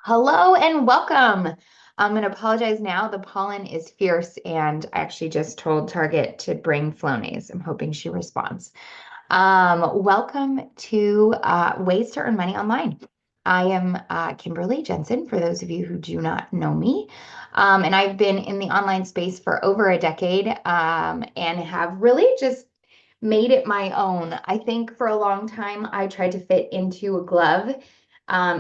Hello and welcome. I'm going to apologize now. The pollen is fierce, and I actually just told Target to bring Flonase. I'm hoping she responds. Welcome to Ways to Earn Money Online. I am Kimberly Jensen, for those of you who do not know me. And I've been in the online space for over a decade and have really just made it my own. I think for a long time, I tried to fit into a glove,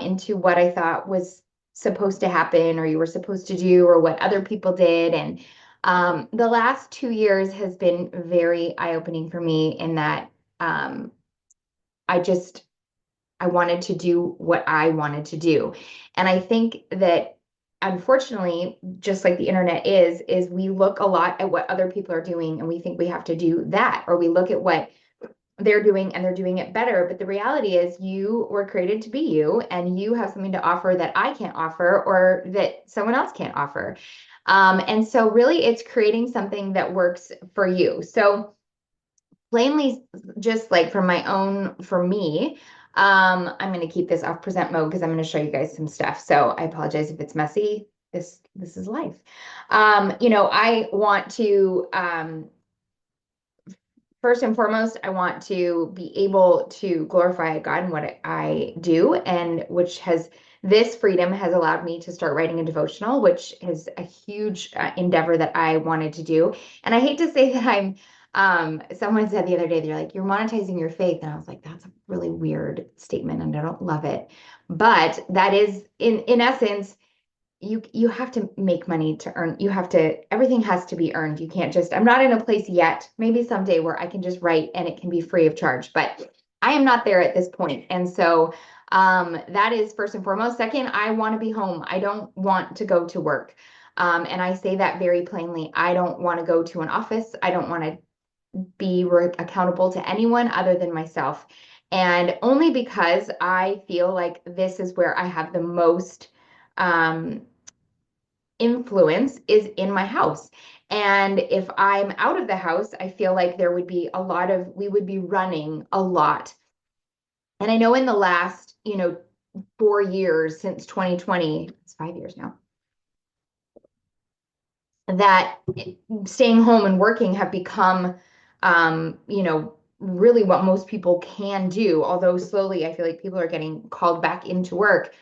into what I thought was supposed to happen or you were supposed to do or what other people did. And the last 2 years has been very eye-opening for me in that um, I just I wanted to do what I wanted to do. And I think that unfortunately, just like the internet is we look a lot at what other people are doing and we think we have to do that, or we look at what they're doing and they're doing it better. But the reality is you were created to be you and you have something to offer that I can't offer or that someone else can't offer. And so really it's creating something that works for you. So plainly, just like for me, I'm going to keep this off present mode because I'm going to show you guys some stuff. So I apologize if it's messy. This is life. I want to first and foremost, I want to be able to glorify God in what I do, and which has this freedom has allowed me to start writing a devotional, which is a huge endeavor that I wanted to do. And I hate to say that someone said the other day, they're like, you're monetizing your faith. And I was like, that's a really weird statement and I don't love it. But that is in essence, you have to make money to earn. You have to, everything has to be earned. You can't just, I'm not in a place yet, maybe someday where I can just write and it can be free of charge, but I am not there at this point. And so that is first and foremost. Second, I want to be home. I don't want to go to work. And I say that very plainly. I don't want to go to an office. I don't want to be accountable to anyone other than myself. And only because I feel like this is where I have the most um, influence is in my house. And if I'm out of the house, I feel like there would be we would be running a lot. And I know in the last, 4 years since 2020, it's 5 years now, that staying home and working have become, really what most people can do. Although slowly, I feel like people are getting called back into work.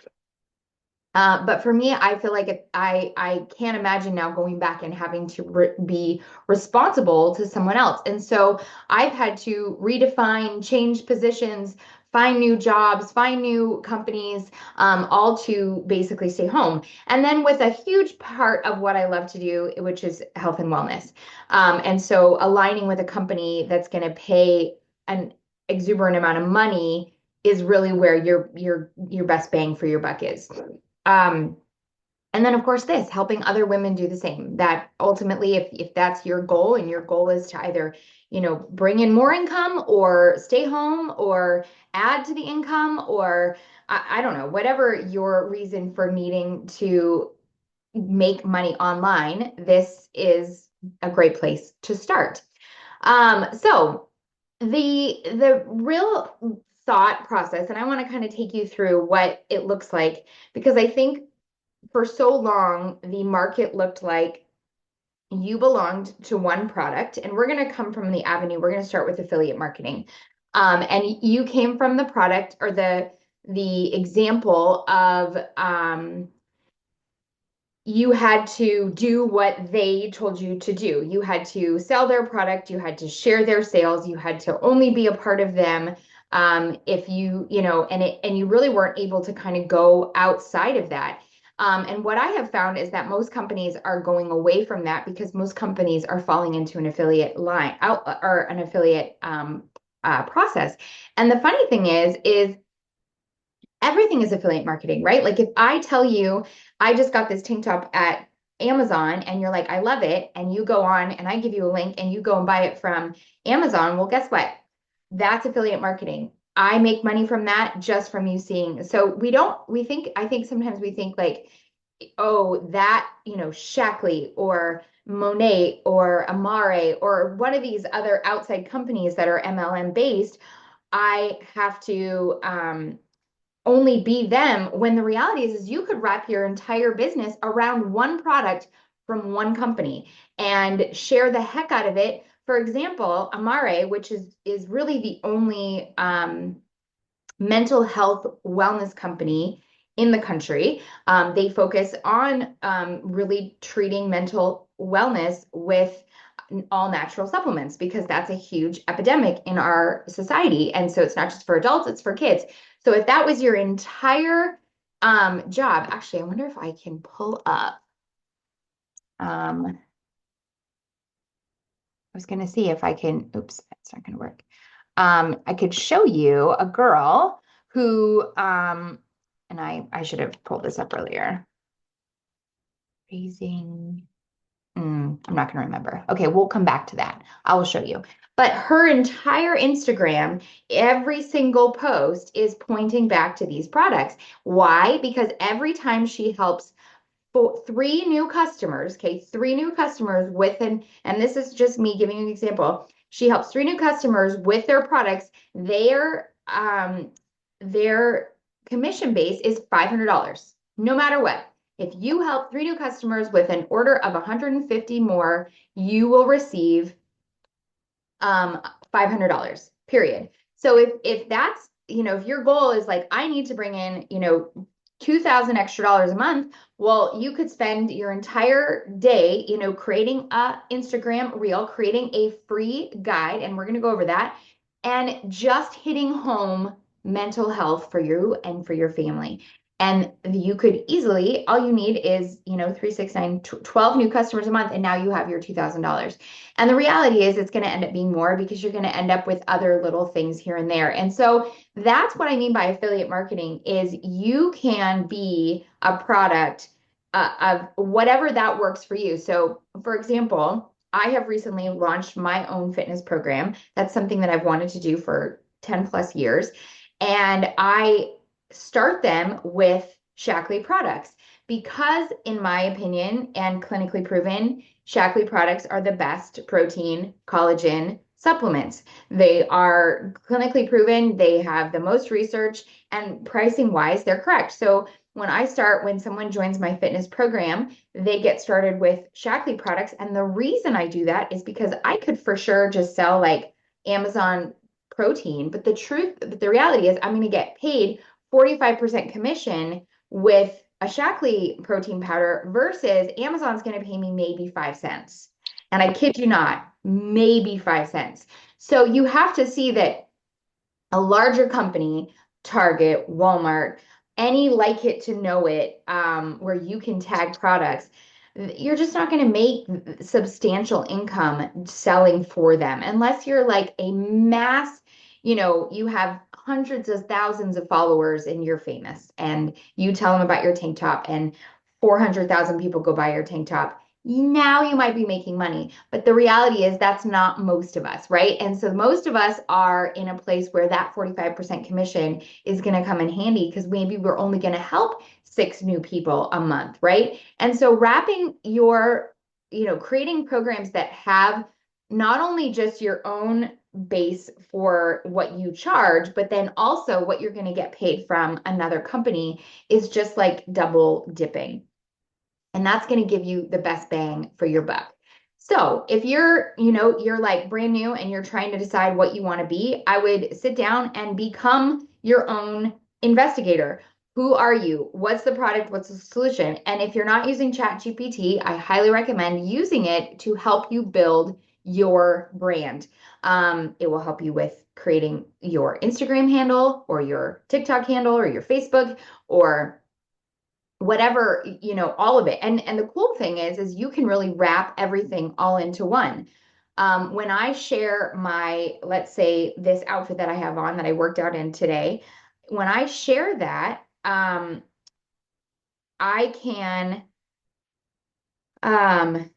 But for me, I feel like I can't imagine now going back and having to be responsible to someone else. And so I've had to redefine, change positions, find new jobs, find new companies, all to basically stay home. And then with a huge part of what I love to do, which is health and wellness. And so aligning with a company that's going to pay an exuberant amount of money is really where your best bang for your buck is. Um, and then of course this, helping other women do the same. That ultimately, if that's your goal and your goal is to either, bring in more income or stay home or add to the income or I don't know, whatever your reason for needing to make money online, this is a great place to start. So the real thought process, and I want to kind of take you through what it looks like because I think for so long, the market looked like you belonged to one product, and we're going to come from the avenue. We're going to start with affiliate marketing. And you came from the product or the example of you had to do what they told you to do. You had to sell their product, you had to share their sales, you had to only be a part of them. If and you really weren't able to kind of go outside of that. And what I have found is that most companies are going away from that because most companies are falling into an affiliate line out or an affiliate process. And the funny thing is everything is affiliate marketing, right? Like if I tell you I just got this tank top at Amazon and you're like, I love it, and you go on and I give you a link and you go and buy it from Amazon, well, guess what? That's affiliate marketing. I make money from that just from you seeing. So I think sometimes we think like, oh, that, Shackley or Monet or Amare or one of these other outside companies that are MLM based, I have to only be them, when the reality is you could wrap your entire business around one product from one company and share the heck out of it. For example, Amare, which is really the only mental health wellness company in the country. They focus on really treating mental wellness with all natural supplements because that's a huge epidemic in our society. And so it's not just for adults, it's for kids. So if that was your entire job, actually, I wonder if I can pull up. I was going to see if I can, oops, that's not going to work. I could show you a girl who, and I should have pulled this up earlier. Raising, I'm not going to remember. Okay, we'll come back to that. I will show you. But her entire Instagram, every single post is pointing back to these products. Why? Because every time she helps three new customers, okay, three new customers with and this is just me giving you an example. She helps three new customers with their products. Their commission base is $500, no matter what. If you help three new customers with an order of 150 more, you will receive $500, period. So if that's, if your goal is like, I need to bring in, 2,000 extra dollars a month, well, you could spend your entire day, creating a Instagram reel, creating a free guide, and we're going to go over that, and just hitting home mental health for you and for your family. And you could easily, all you need is, 3, 6, 9, 12 new customers a month, and now you have your $2,000. And the reality is it's going to end up being more because you're going to end up with other little things here and there. And so that's what I mean by affiliate marketing is you can be a product of whatever that works for you. So for example, I have recently launched my own fitness program. That's something that I've wanted to do for 10 plus years. And I start them with Shaklee products because, in my opinion, and clinically proven, Shaklee products are the best protein collagen supplements. They are clinically proven, they have the most research, and pricing wise, they're correct. So when someone joins my fitness program, they get started with Shaklee products. And the reason I do that is because I could for sure just sell like Amazon protein, but the reality is I'm going to get paid 45% commission with a Shaklee protein powder versus Amazon's going to pay me maybe 5 cents. And I kid you not, maybe 5 cents. So you have to see that a larger company, Target, Walmart, any like it to know it, where you can tag products, you're just not going to make substantial income selling for them unless you're like a mass, you have hundreds of thousands of followers and you're famous and you tell them about your tank top and 400,000 people go buy your tank top. Now you might be making money, but the reality is that's not most of us, right? And so most of us are in a place where that 45% commission is going to come in handy because maybe we're only going to help 6 new people a month, right? And so creating programs that have not only just your own base for what you charge, but then also what you're going to get paid from another company is just like double dipping. And that's going to give you the best bang for your buck. So if you're like brand new and you're trying to decide what you want to be, I would sit down and become your own investigator. Who are you? What's the product? What's the solution? And if you're not using ChatGPT, I highly recommend using it to help you build your brand. It will help you with creating your Instagram handle or your TikTok handle or your Facebook or whatever, all of it. And the cool thing is you can really wrap everything all into one. When I share let's say this outfit that I have on that I worked out in today, when I share that, I can, um,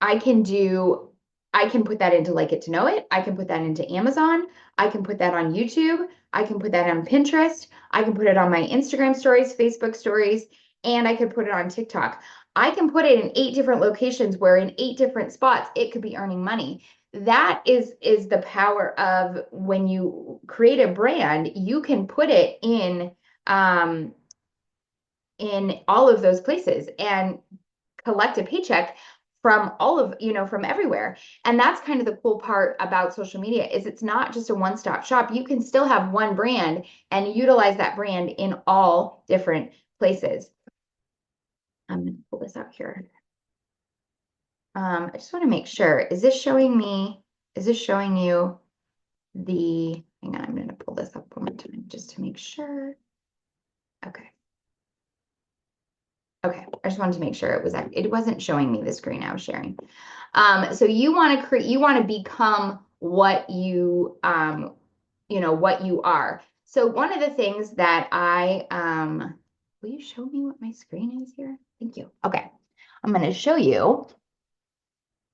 I can do, I can put that into Like It to Know It. I can put that into Amazon. I can put that on YouTube. I can put that on Pinterest. I can put it on my Instagram stories, Facebook stories, and I could put it on TikTok. I can put it in 8 different locations where in 8 different spots, it could be earning money. that is the power of when you create a brand, you can put it in all of those places and collect a paycheck from all of, from everywhere. And that's kind of the cool part about social media is it's not just a one-stop shop. You can still have one brand and utilize that brand in all different places. I'm going to pull this out here. I just want to make sure, is this showing you hang on, I'm going to pull this up one more time just to make sure. Okay. Okay, I just wanted to make sure it wasn't showing me the screen I was sharing. So you want to create, you want to become what what you are. So one of the things that will you show me what my screen is here? Thank you. Okay, I'm going to show you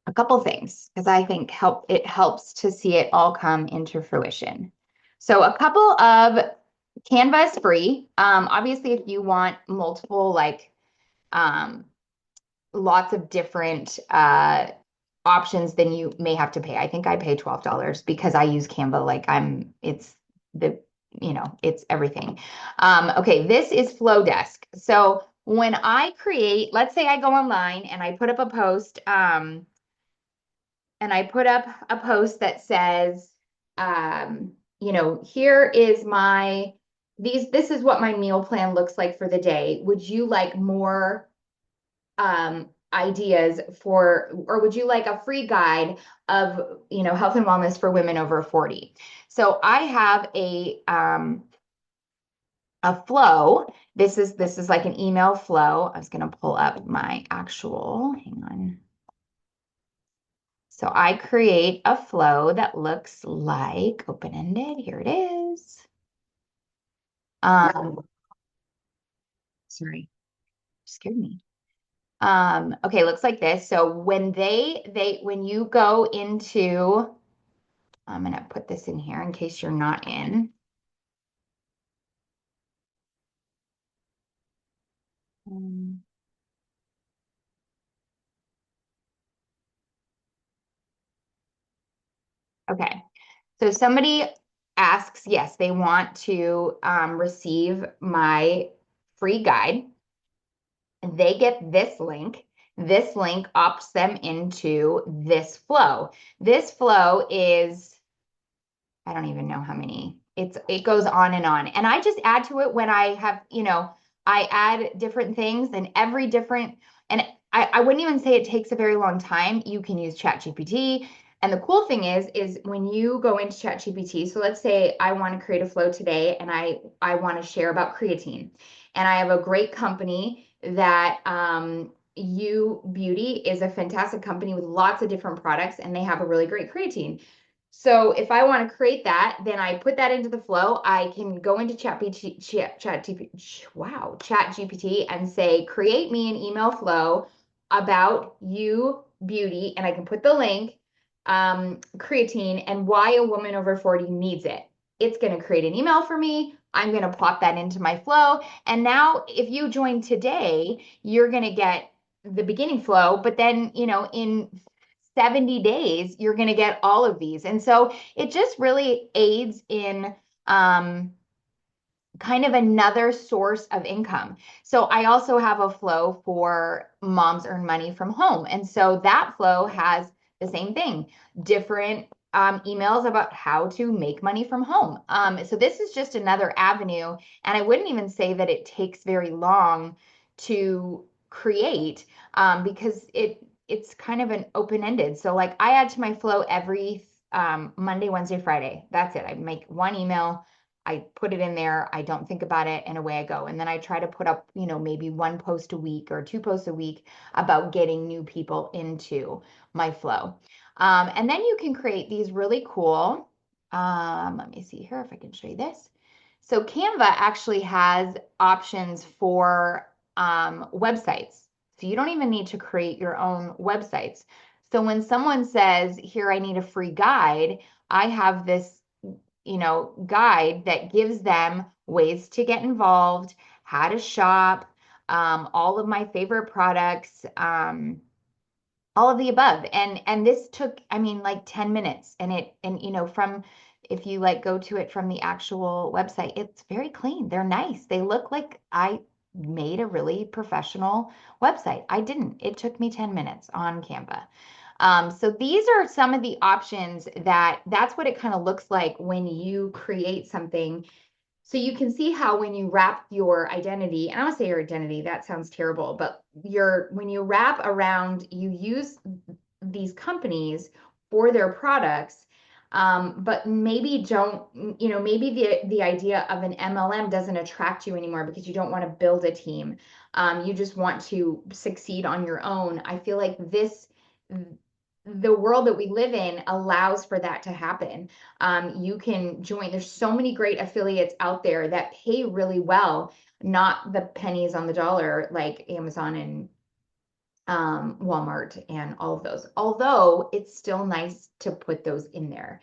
a couple things because I think it helps to see it all come into fruition. So a couple of Canva is free. Obviously, if you want multiple um, lots of different options, then you may have to pay. I think I pay $12 because I use Canva it's the, it's everything. Okay, this is Flowdesk. So when I create, let's say I go online and I put up a post, that says, here is this is what my meal plan looks like for the day. Would you like more ideas or would you like a free guide of, health and wellness for women over 40? So I have a flow. This is like an email flow. I was going to pull up my actual, hang on. So I create a flow that looks like open-ended. Here it is. Sorry, scared me. Okay, looks like this. So when when you go into, I'm gonna put this in here in case you're not in. Okay, so somebody asks, yes, they want to receive my free guide. They get this link. This link opts them into this flow. This flow is, I don't even know how many. It goes on and on. And I just add to it when I have, I add different things and and I wouldn't even say it takes a very long time. You can use ChatGPT. And the cool thing is when you go into ChatGPT, so let's say I want to create a flow today and I want to share about creatine. And I have a great company that You Beauty is a fantastic company with lots of different products and they have a really great creatine. So if I want to create that, then I put that into the flow. I can go into ChatGPT and say, create me an email flow about You Beauty, and I can put the link, creatine, and why a woman over 40 needs it. It's going to create an email for me. I'm going to plop that into my flow. And now if you join today, you're going to get the beginning flow, but then, in 70 days, you're going to get all of these. And so it just really aids in kind of another source of income. So I also have a flow for moms earn money from home. And so that flow has the same thing, different emails about how to make money from home. So this is just another avenue. And I wouldn't even say that it takes very long to create because it's kind of an open-ended. So like I add to my flow every Monday, Wednesday, Friday. That's it. I make one email. I put it in there. I don't think about it and away I go. And then I try to put up, maybe one post a week or two posts a week about getting new people into my flow. And then you can create these really cool, let me see here if I can show you this. So Canva actually has options for websites. So you don't even need to create your own websites. So when someone says, here, I need a free guide, I have this, guide that gives them ways to get involved, how to shop, all of my favorite products, all of the above. And this took, I mean, like 10 minutes. From if you like go to it from the actual website, it's very clean. They're nice. They look like I made a really professional website. I didn't. It took me 10 minutes on Canva. So these are some of the options that's what it kind of looks like when you create something. So you can see how when you wrap your identity, and I don't say your identity, that sounds terrible, but when you wrap around, you use these companies for their products, but maybe don't, maybe the idea of an MLM doesn't attract you anymore because you don't want to build a team. You just want to succeed on your own. I feel like the world that we live in allows for that to happen. You can join, there's so many great affiliates out there that pay really well, not the pennies on the dollar like Amazon and Walmart and all of those. Although it's still nice to put those in there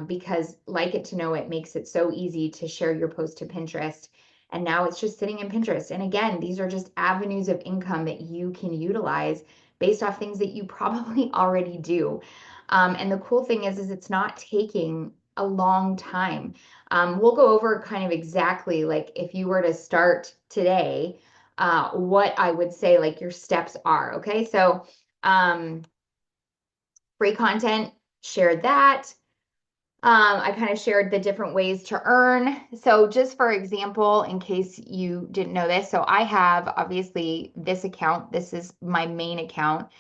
because like it to know it makes it so easy to share your post to Pinterest. And now it's just sitting in Pinterest. And again, these are just avenues of income that you can utilize based off things that you probably already do. And the cool thing is it's not taking a long time. We'll go over kind of exactly like if you were to start today, what I would say like your steps are. Okay. So, free content, shared that. I kind of shared the different ways to earn. So just for example, in case you didn't know this, so I have obviously this account. This is my main account.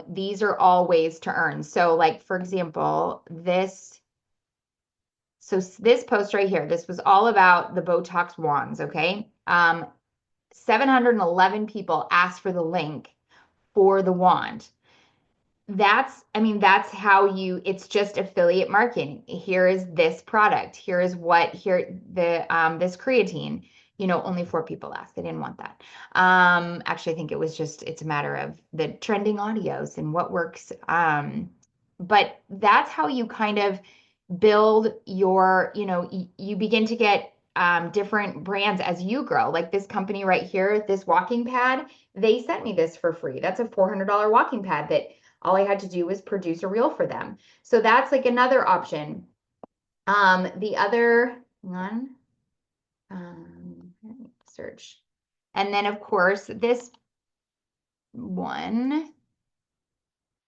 These are all ways to earn. So like, for example, this post right here, this was all about the Botox wands. Okay. 711 people asked for the link for the wand. That's how it's just affiliate marketing. Here is this product. This creatine, only 4 people asked. They didn't want that. Actually, I think it's a matter of the trending audios and what works. But that's how you kind of build you begin to get different brands as you grow. Like this company right here, this walking pad, they sent me this for free. That's a $400 walking pad that all I had to do was produce a reel for them. So that's like another option. The other one, search. And then of course, this one.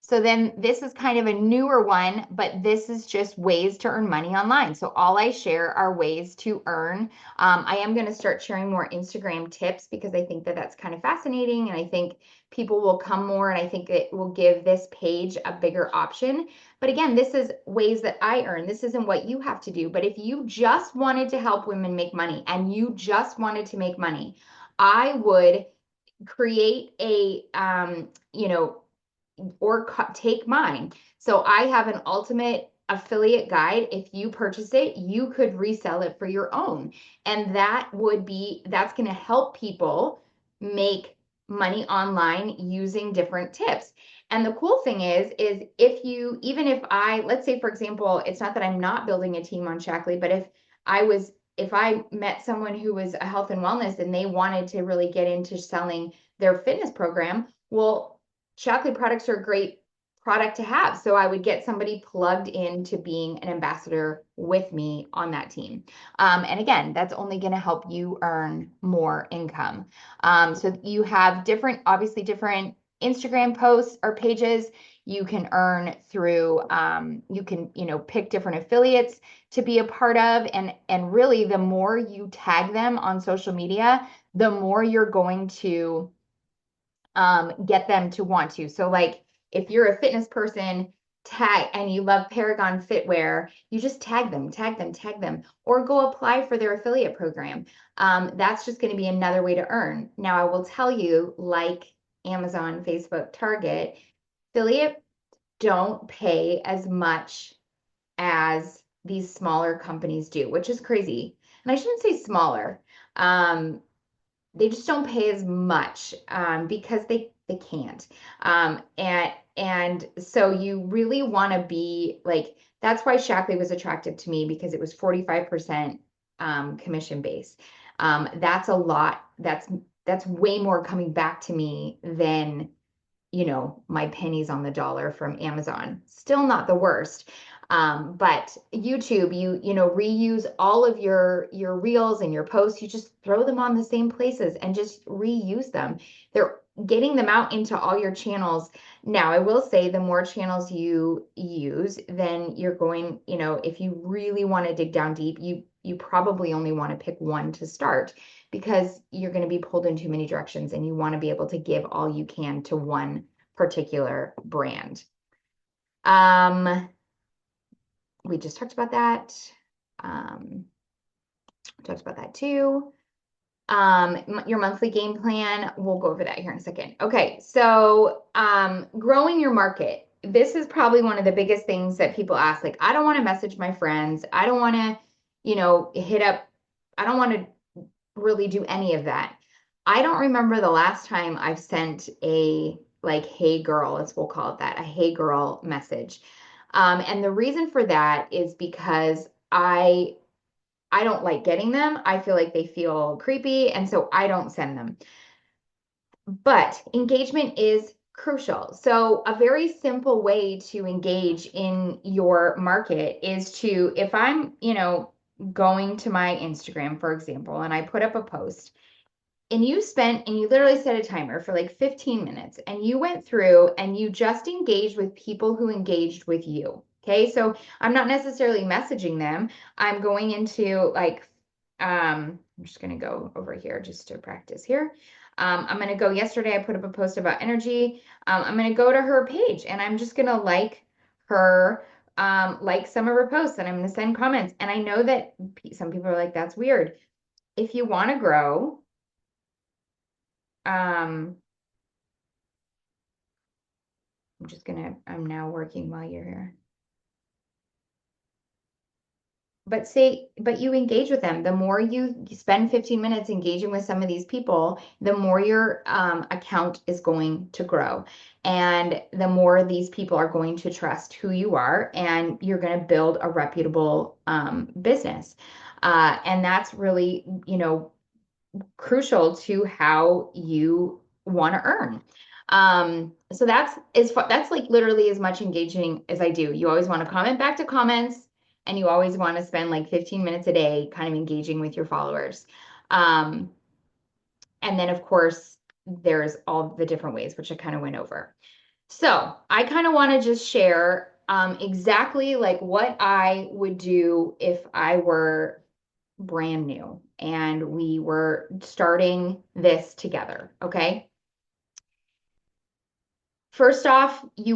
So then this is kind of a newer one, but this is just ways to earn money online. So all I share are ways to earn. I am going to start sharing more Instagram tips because I think that that's kind of fascinating. And I think people will come more and I think it will give this page a bigger option. But again, this is ways that I earn. This isn't what you have to do. But if you just wanted to help women make money and you just wanted to make money, I would create or take mine. So I have an ultimate affiliate guide. If you purchase it, you could resell it for your own. And that's going to help people make money online using different tips. And the cool thing is even if let's say, for example, it's not that I'm not building a team on Shaklee, but if I met someone who was a health and wellness and they wanted to really get into selling their fitness program, well, Shaklee products are a great product to have. So I would get somebody plugged into being an ambassador with me on that team. And again, that's only going to help you earn more income. So you have obviously different Instagram posts or pages. You can earn through, you can, pick different affiliates to be a part of. And really, the more you tag them on social media, the more you're going to get them to want to. So like if you're a fitness person, tag and you love Paragon Fitwear, you just tag them, or go apply for their affiliate program. That's just going to be another way to earn. Now, I will tell you, like Amazon, Facebook, Target, affiliate don't pay as much as these smaller companies do, which is crazy. And I shouldn't say smaller. They just don't pay as much because they can't. And so you really want to be like, that's why Shaklee was attractive to me, because it was 45% commission based. That's a lot. That's way more coming back to me than you know, my pennies on the dollar from Amazon. Still not the worst. But YouTube, you know, reuse all of your reels and your posts. You just throw them on the same places and just reuse them. They're getting them out into all your channels. Now, I will say the more channels you use, then you're going, you know, if you really want to dig down deep, you probably only want to pick one to start because you're going to be pulled in too many directions and you want to be able to give all you can to one particular brand. We just talked about that. Talked about that too. Your monthly game plan, we'll go over that here in a second. Okay, so growing your market. This is probably one of the biggest things that people ask. Like, I don't want to message my friends. I don't want to, you know, I don't want to really do any of that. I don't remember the last time I've sent a like, hey girl, as we'll call it that, a hey girl message. And the reason for that is because I don't like getting them. I feel like they feel creepy, and so I don't send them. But engagement is crucial. So a very simple way to engage in your market is to, if I'm, you know, going to my Instagram, for example, and I put up a post and you literally set a timer for like 15 minutes and you went through and you just engaged with people who engaged with you. Okay. So I'm not necessarily messaging them. I'm going into like, I'm just going to go over here just to practice here. I'm going to go yesterday. I put up a post about energy. I'm going to go to her page and I'm just going to like her, like some of her posts and I'm going to send comments. And I know that some people are like, that's weird. If you want to grow, um, I'm now working while you're here. But you engage with them. The more you spend 15 minutes engaging with some of these people, the more your account is going to grow. And the more these people are going to trust who you are, and you're going to build a reputable business. And that's really, you know, crucial to how you want to earn. So that's like literally as much engaging as I do. You always want to comment back to comments and you always want to spend like 15 minutes a day kind of engaging with your followers. Um, and then of course, there's all the different ways, which I kind of went over. So I kind of want to just share exactly like what I would do if I were brand new and we were starting this together. Okay. First off, you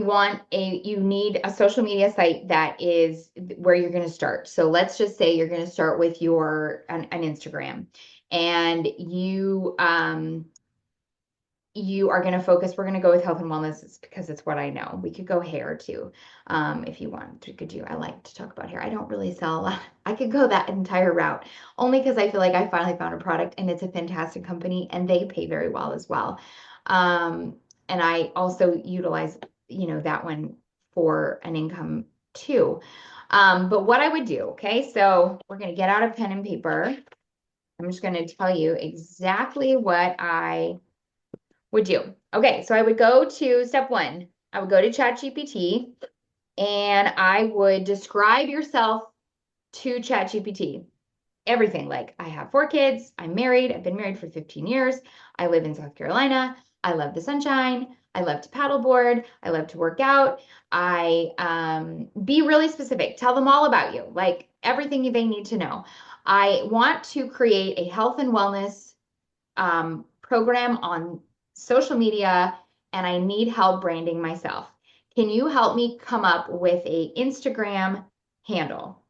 need a social media site that is where you're going to start. So let's just say you're going to start with an Instagram and you are going to focus. We're going to go with health and wellness because it's what I know. We could go hair too, if you want. We could do. I like to talk about hair. I don't really sell a lot. I could go that entire route only because I feel like I finally found a product and it's a fantastic company and they pay very well as well. And I also utilize, you know, that one for an income too. But what I would do, okay, so we're going to get out a pen and paper. I'm just going to tell you exactly what I would do. Okay, so I would go to step one. I would go to ChatGPT and I would describe yourself to ChatGPT. Everything like I have 4 kids, I'm married, I've been married for 15 years, I live in South Carolina, I love the sunshine, I love to paddleboard, I love to work out. I be really specific. Tell them all about you, like everything they need to know. I want to create a health and wellness program on social media and I need help branding myself. Can you help me come up with a Instagram handle?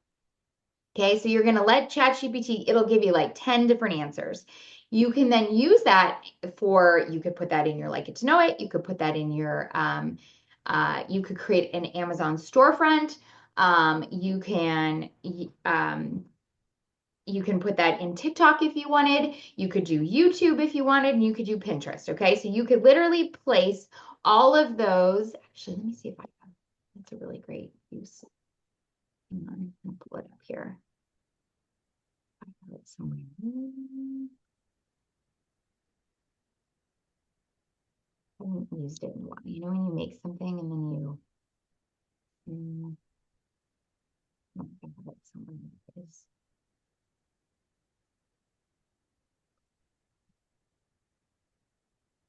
Okay, so you're going to let ChatGPT, it'll give you like 10 different answers. You can then use that you could put that in your Like It to Know It. You could put that in you could create an Amazon storefront. You can put that in TikTok if you wanted. You could do YouTube if you wanted, and you could do Pinterest. Okay, so you could literally place all of those. Actually, let me see if I have. That's a really great use. Hang on, I'll pull it up here. I have it somewhere. haven't used it in a while. You know, when you make something and then you, I have it somewhere. It is.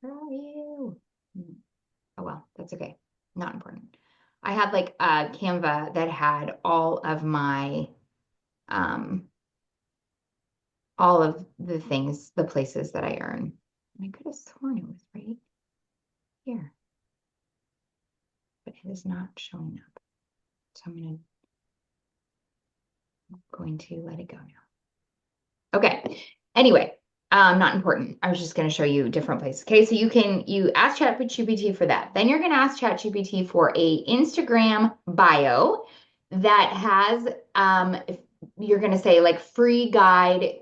Where are you? Oh, well, that's okay. Not important. I had like a Canva that had um, all of the things, the places that I earn. And I could have sworn it was right here, but it is not showing up. So I'm going to let it go now. Okay. Anyway, not important. I was just going to show you different places. Okay, so you ask ChatGPT for that. Then you're going to ask ChatGPT for a Instagram bio that has you're going to say like free guide,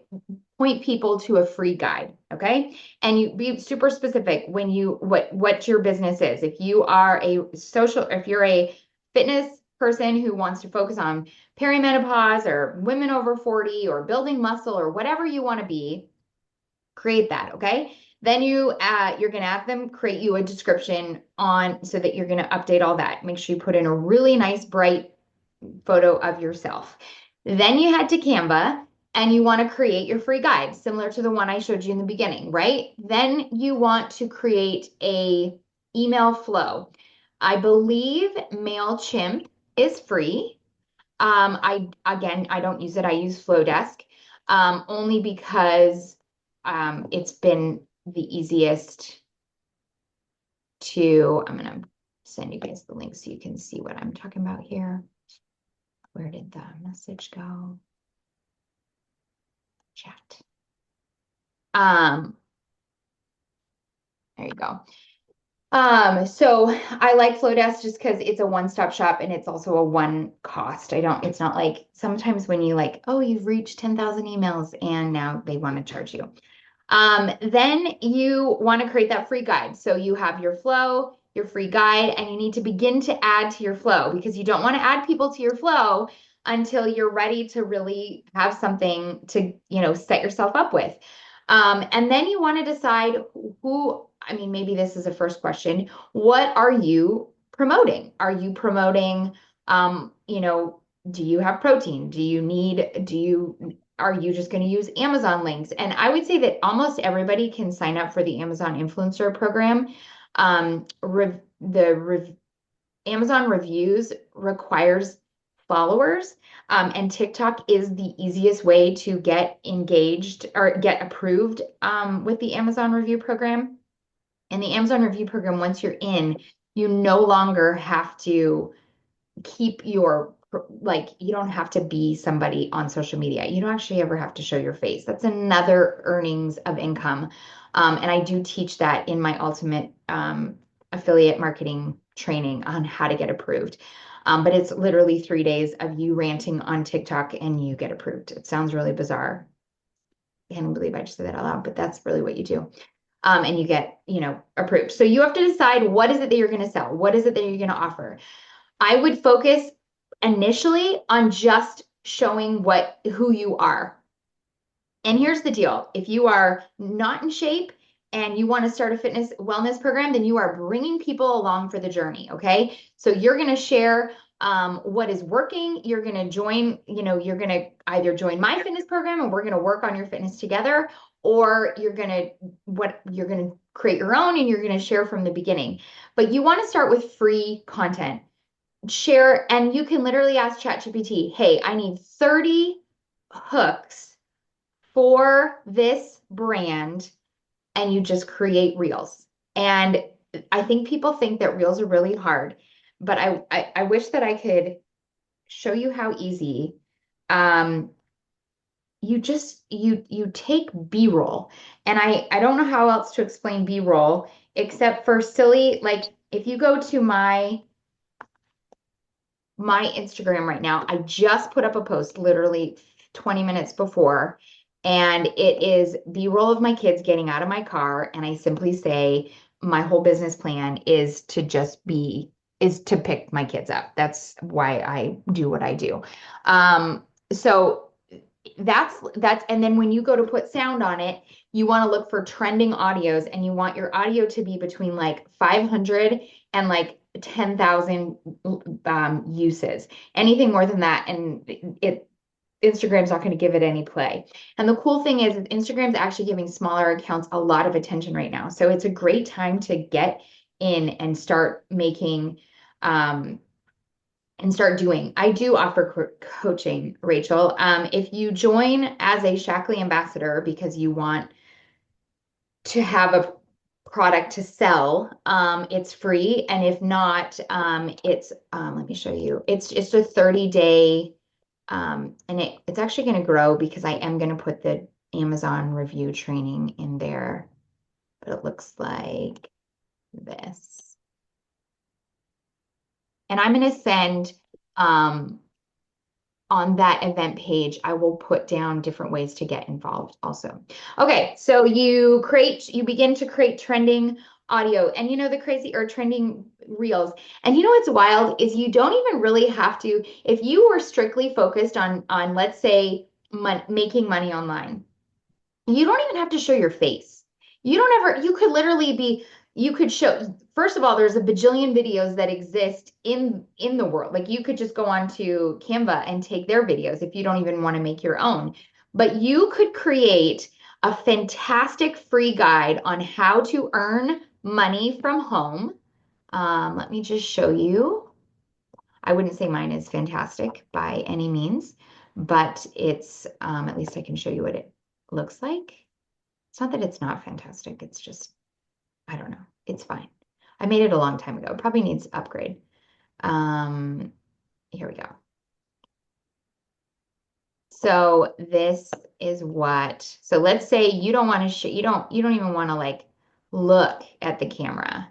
point people to a free guide, okay? And you be super specific when you what your business is. If you are if you're a fitness person who wants to focus on perimenopause or women over 40 or building muscle or whatever you want to be, create that, okay? Then you're going to have them create you a description on so that you're going to update all that. Make sure you put in a really nice bright photo of yourself. Then you head to Canva and you want to create your free guide, similar to the one I showed you in the beginning, right? Then you want to create a email flow. I believe MailChimp is free. I don't use it. I use Flowdesk, only because it's been the easiest to. I'm gonna send you guys the link so you can see what I'm talking about here. Where did the message go? Chat. There you go. So I like Flowdesk just because it's a one-stop shop and it's also a one cost. It's not like sometimes when you like, oh, you've reached 10,000 emails and now they want to charge you. Then you want to create that free guide. So you have your flow, your free guide, and you need to begin to add to your flow because you don't want to add people to your flow until you're ready to really have something to, set yourself up with. And then you want to decide maybe this is a first question. What are you promoting? Are you promoting, do you have protein? Are you just going to use Amazon links? And I would say that almost everybody can sign up for the Amazon Influencer Program. Amazon reviews requires followers, and TikTok is the easiest way to get engaged or get approved with the Amazon review program. And the Amazon review program, once you're in, you no longer have to keep you don't have to be somebody on social media. You don't actually ever have to show your face. That's another earnings of income. And I do teach that in my ultimate affiliate marketing training on how to get approved. But it's literally 3 days of you ranting on TikTok and you get approved. It sounds really bizarre. I can't believe I just said that out loud, but that's really what you do. And you get, approved. So you have to decide what is it that you're going to sell? What is it that you're going to offer? I would focus initially on just showing who you are. And here's the deal. If you are not in shape and you want to start a fitness wellness program, then you are bringing people along for the journey. Okay. So you're going to share what is working. You're going to join, you're going to either join my fitness program and we're going to work on your fitness together, or you're going to create your own and you're going to share from the beginning. But you want to start with free content. Share, and you can literally ask ChatGPT, hey, I need 30 hooks for this brand, and you just create reels. And I think people think that reels are really hard, but I wish that I could show you how easy. You take B-roll, and I don't know how else to explain B-roll except for silly, like if you go to my Instagram right now, I just put up a post literally 20 minutes before, and it is B-roll of my kids getting out of my car, and I simply say my whole business plan is to pick my kids up. That's why I do what I do. So and then when you go to put sound on it, you want to look for trending audios, and you want your audio to be between like 500 and like 10,000 uses. Anything more than that, and it Instagram's not going to give it any play. And the cool thing is Instagram's actually giving smaller accounts a lot of attention right now. So it's a great time to get in and start making and start doing. I do offer coaching, Rachel. If you join as a Shaklee ambassador because you want to have a product to sell, it's free. And if not, it's let me show you. It's just a 30-day, and it's actually going to grow because I am going to put the Amazon review training in there, but it looks like this. And I'm going to send on that event page, I will put down different ways to get involved also. Okay, so you begin to create trending audio, and the crazy or trending reels. And what's wild is you don't even really have to, if you were strictly focused on let's say making money online, you don't even have to show your face. You could literally you could show, first of all, there's a bajillion videos that exist in the world. Like you could just go on to Canva and take their videos if you don't even want to make your own. But you could create a fantastic free guide on how to earn money from home. Let me just show you. I wouldn't say mine is fantastic by any means, but it's at least I can show you what it looks like. It's not that it's not fantastic. It's just, I don't know. It's fine. I made it a long time ago. It probably needs upgrade. Here we go. So this is so let's say you don't want to you don't even want to like look at the camera.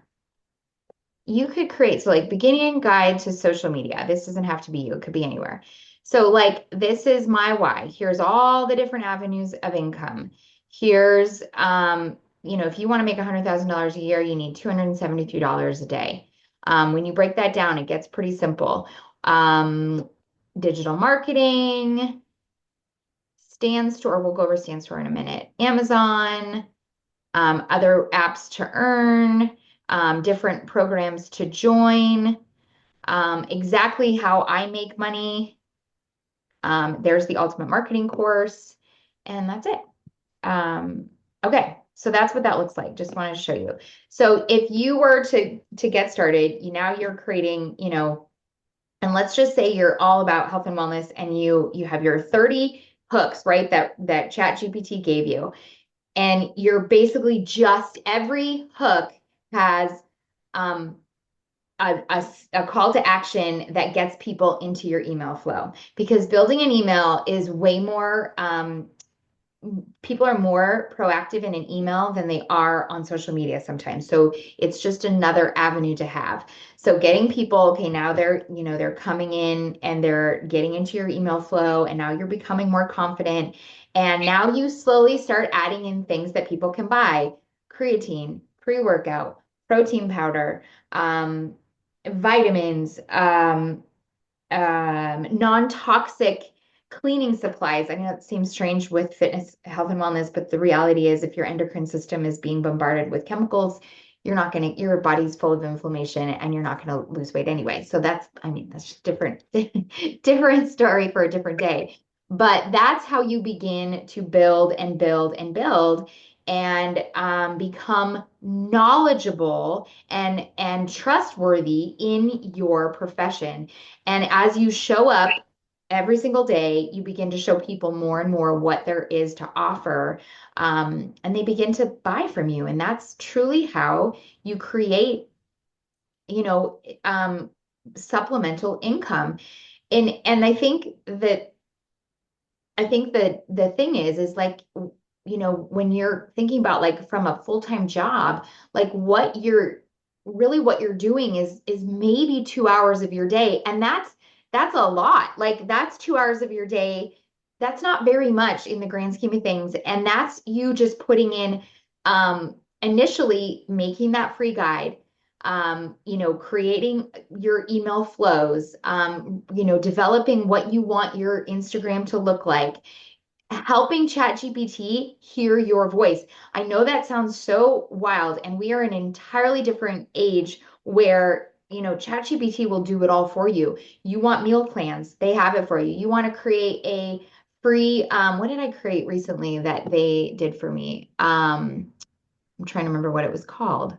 You could create, so like beginning guide to social media. This doesn't have to be you. It could be anywhere. So like, this is my why. Here's all the different avenues of income. Here's, if you want to make $100,000 a year, you need $273 a day. When you break that down, it gets pretty simple. Digital marketing, Stan Store, we'll go over Stan Store in a minute. Amazon, other apps to earn, different programs to join, exactly how I make money. There's the Ultimate Marketing course, and that's it. Okay, so that's what that looks like. Just wanted to show you. So if you were to get started, now you're creating, and let's just say you're all about health and wellness, and you have your 30 hooks, right? That ChatGPT gave you. And you're basically just, every hook has a call to action that gets people into your email flow, because building an email is way more, people are more proactive in an email than they are on social media sometimes. So it's just another avenue to have. So getting people, okay, now they're coming in and they're getting into your email flow, and now you're becoming more confident. And now you slowly start adding in things that people can buy: creatine, pre-workout, protein powder, vitamins, non-toxic cleaning supplies. I know it seems strange with fitness, health, and wellness, but the reality is if your endocrine system is being bombarded with chemicals, your body's full of inflammation, and you're not going to lose weight anyway. So that's just different, different story for a different day. But that's how you begin to build and build and build, and become knowledgeable and trustworthy in your profession. And as you show up every single day, you begin to show people more and more what there is to offer, and they begin to buy from you. And that's truly how you create, supplemental income. And I think that the thing is like, when you're thinking about like from a full-time job, like what you're doing is maybe 2 hours of your day. And that's a lot. Like that's 2 hours of your day. That's not very much in the grand scheme of things. And that's you just putting in, initially making that free guide, creating your email flows, developing what you want your Instagram to look like, helping ChatGPT hear your voice. I know that sounds so wild, and we are in an entirely different age where, ChatGPT will do it all for you. You want meal plans, they have it for you. You want to create a free, what did I create recently that they did for me? I'm trying to remember what it was called.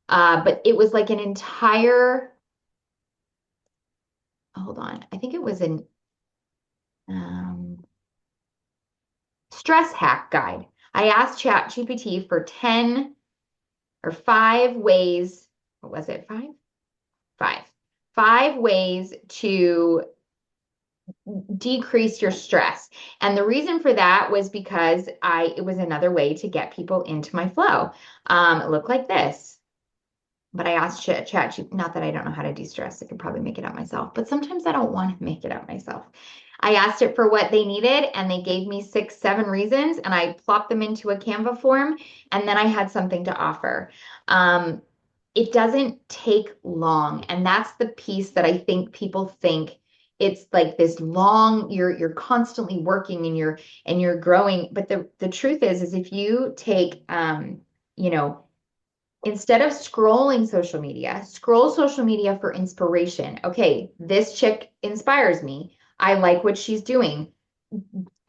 But it was like an entire, hold on, I think it was an um, stress hack guide. I asked ChatGPT for 10 or 5 ways. What was it? Five? Five. 5 ways to decrease your stress. And the reason for that was because it was another way to get people into my flow. It looked like this. But I asked not that I don't know how to de-stress, I could probably make it up myself, but sometimes I don't want to make it up myself. I asked it for what they needed, and they gave me 6, 7 reasons, and I plopped them into a Canva form, and then I had something to offer. Um, it doesn't take long, and that's the piece that I think people think it's like this long, you're constantly working and you're growing. But the truth is if you take you know, instead of scrolling social media, scroll social media for inspiration. Okay, this chick inspires me. I like what she's doing.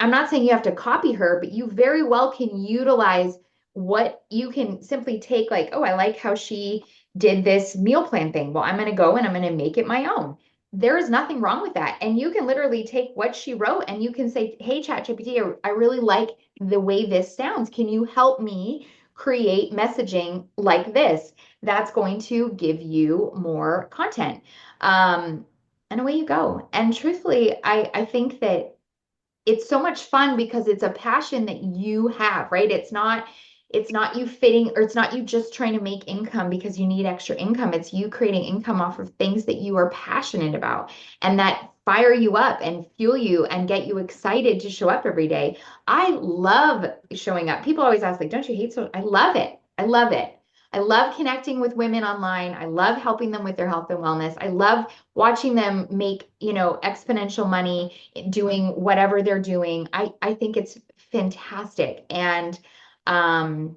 I'm not saying you have to copy her, but you very well can utilize what you can simply take, like, oh, I like how she did this meal plan thing. Well, I'm going to go and I'm going to make it my own. There is nothing wrong with that. And you can literally take what she wrote and you can say, hey, ChatGPT, I really like the way this sounds. Can you help me create messaging like this? That's going to give you more content. And away you go. And truthfully, I think that it's so much fun because it's a passion that you have, right? It's not you fitting, or it's not you just trying to make income because you need extra income. It's you creating income off of things that you are passionate about and that fire you up and fuel you and get you excited to show up every day. I love showing up. People always ask, like, don't you hate so? I love it. I love it. I love connecting with women online. I love helping them with their health and wellness. I love watching them make, exponential money doing whatever they're doing. I think it's fantastic. And um,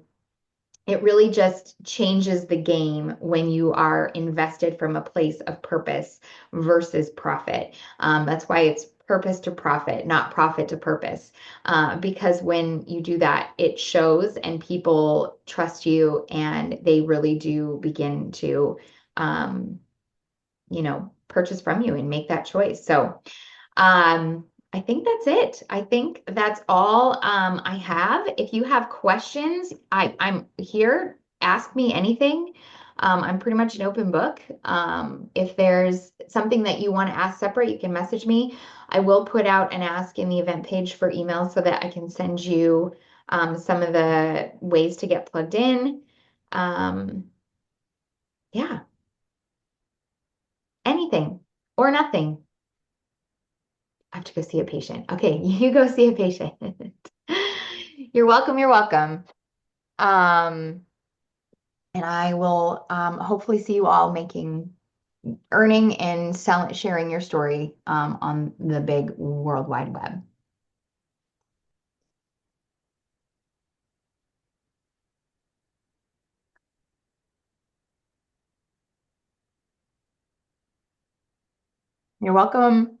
it really just changes the game when you are invested from a place of purpose versus profit. That's why it's purpose to profit, not profit to purpose. Because when you do that, it shows and people trust you and they really do begin to, um, purchase from you and make that choice. So, I think that's it. I think that's all I have. If you have questions, I'm here. Ask me anything. I'm pretty much an open book. If there's something that you want to ask separate, you can message me. I will put out an ask in the event page for email so that I can send you some of the ways to get plugged in. Um, yeah, anything or nothing. I have to go see a patient. Okay, you go see a patient. You're welcome. You're welcome. Um, and I will hopefully see you all earning and sharing your story on the big World Wide Web. You're welcome.